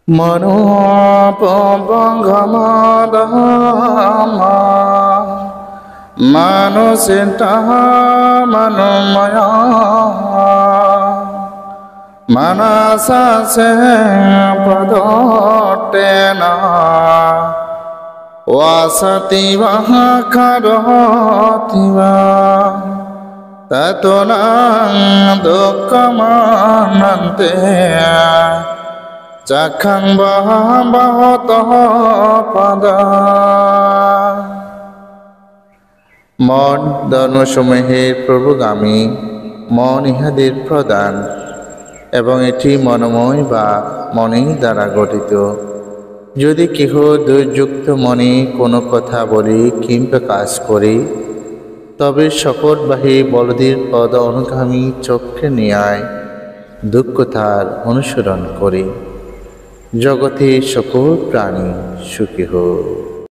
মনোপবঙ্গমদমা মানুষিতা মনোময়া মানসে পদটেনা वासति वः करोति वा ततो न दुःखमानन्ते चखं भवतः पदा। মন ধর্মসমূহের প্রভুগামী, মন ইহাদের প্রধান এবং এটি মনোময় বা মনের দ্বারা গঠিত। যদি কেহ দুর্যুক্ত মনে কোনো কথা বলে কিংবা কাজ করে, তবে শকটবাহী বলদের পদ অনুগামী চক্রে ন্যায় দুঃখ তার অনুসরণ করে। জগতে সকল প্রাণী সুখী হোক।